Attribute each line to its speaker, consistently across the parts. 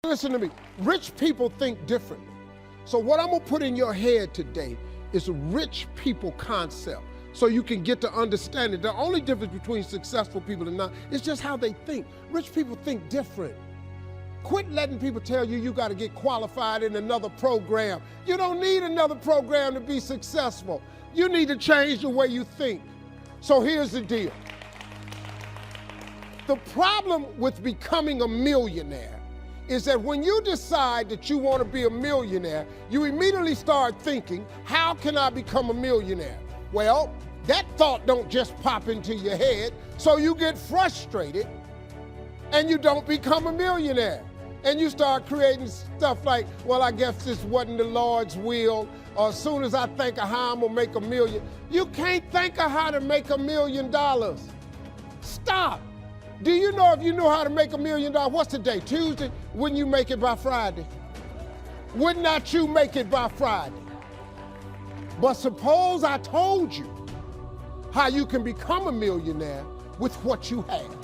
Speaker 1: Listen to me. Rich people think differently. So what I'm going to put in your head today is a rich people concept so you can get to understand it. The only difference between successful people and not is just how they think. Rich people think different. Quit letting people tell you you got to get qualified in another program. You don't need another program to be successful. You need to change the way you think. So here's the deal. The problem with becoming a millionaire is that when you decide that you want to be a millionaire, you immediately start thinking, how can I become a millionaire? Well, that thought don't just pop into your head, so you get frustrated and you don't become a millionaire. And you start creating stuff like, well, I guess this wasn't the Lord's will, or as soon as I think of how I'm gonna make $1 million. You can't think of how to make $1 million. Stop. Do you know if you knew how to make $1 million, what's today, Tuesday? Wouldn't you make it by Friday? Would not you make it by Friday? But suppose I told you how you can become a millionaire with what you have.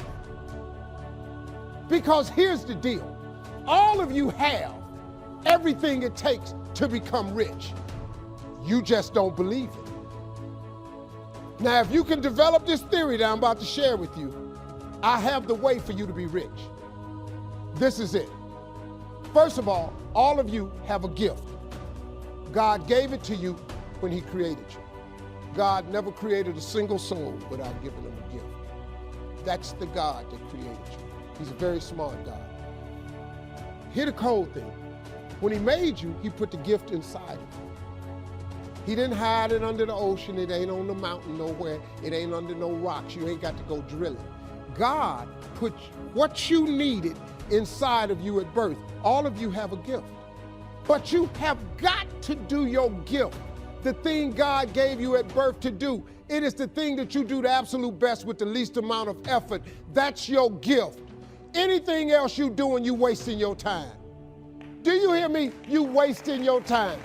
Speaker 1: Because here's the deal. All of you have everything it takes to become rich. You just don't believe it. Now, if you can develop this theory that I'm about to share with you, I have the way for you to be rich. This is it. First of all of you have a gift. God gave it to you when he created you. God never created a single soul without giving them a gift. That's the God that created you. He's a very smart God. Here's the cold thing. When he made you, he put the gift inside of you. He didn't hide it under the ocean. It ain't on the mountain nowhere. It ain't under no rocks. You ain't got to go drill it. God put what you needed inside of you at birth. All of you have a gift. But you have got to do your gift. The thing God gave you at birth to do. It is the thing that you do the absolute best with the least amount of effort. That's your gift. Anything else you doing, you wasting your time. Do you hear me? You wasting your time.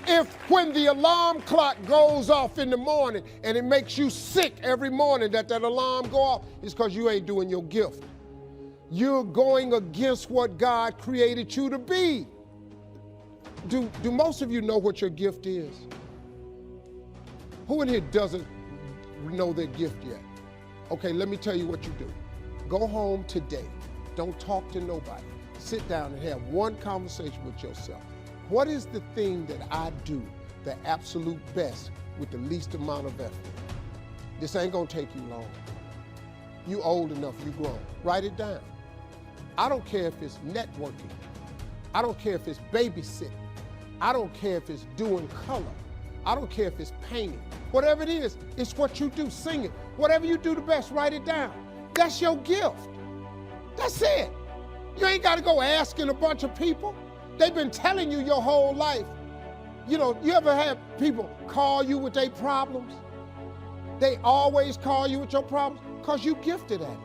Speaker 1: If when the alarm clock goes off in the morning and it makes you sick every morning that alarm go off, it's because you ain't doing your gift. You're going against what God created you to be. Do most of you know what your gift is? Who in here doesn't know their gift yet? Okay, let me tell you what you do. Go home today. Don't talk to nobody. Sit down and have one conversation with yourself. What is the thing that I do the absolute best with the least amount of effort? This ain't gonna take you long. You old enough, you grown. Write it down. I don't care if it's networking. I don't care if it's babysitting. I don't care if it's doing color. I don't care if it's painting. Whatever it is, it's what you do. Sing it. Whatever you do the best, write it down. That's your gift. That's it. You ain't got to go asking a bunch of people. They've been telling you your whole life. You know, you ever have people call you with their problems? They always call you with your problems because you gifted at it.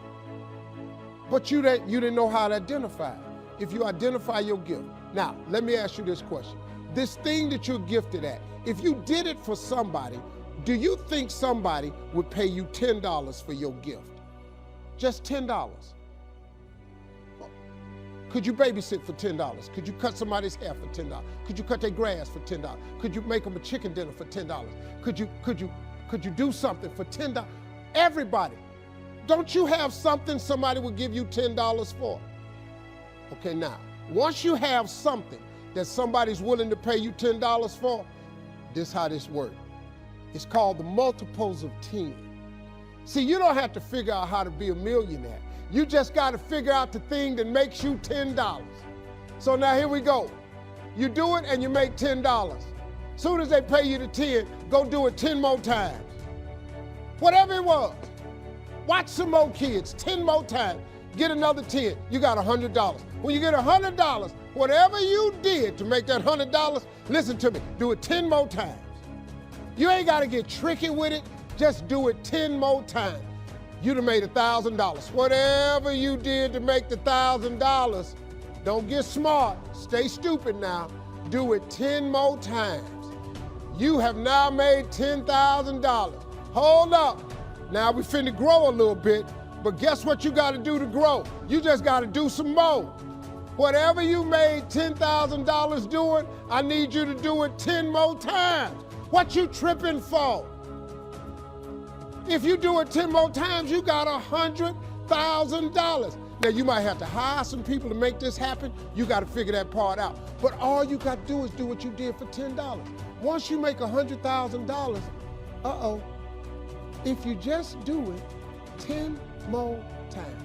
Speaker 1: But you didn't know how to identify it. If you identify your gift. Now, let me ask you this question. This thing that you're gifted at, if you did it for somebody, do you think somebody would pay you $10 for your gift? Just $10. Could you babysit for $10? Could you cut somebody's hair for $10? Could you cut their grass for $10? Could you make them a chicken dinner for $10? Could you do something for $10? Everybody. Don't you have something somebody would give you $10 for? Okay, now, once you have something that somebody's willing to pay you $10 for, this is how this works. It's called the multiples of 10. See, you don't have to figure out how to be a millionaire. You just got to figure out the thing that makes you $10. So now here we go. You do it and you make $10. Soon as they pay you the 10, go do it 10 more times. Whatever it was. Watch some more kids, 10 more times. Get another 10, you got $100. When you get $100, whatever you did to make that $100, listen to me, do it 10 more times. You ain't got to get tricky with it. Just do it 10 more times. You'd have made $1,000. Whatever you did to make the $1,000, don't get smart. Stay stupid now. Do it 10 more times. You have now made $10,000. Hold up. Now we finna grow a little bit. But guess what you got to do to grow? You just got to do some more. Whatever you made $10,000 doing, I need you to do it 10 more times. What you tripping for? If you do it 10 more times, you got $100,000. Now, you might have to hire some people to make this happen. You got to figure that part out. But all you got to do is do what you did for $10. Once you make $100,000, if you just do it 10 more times,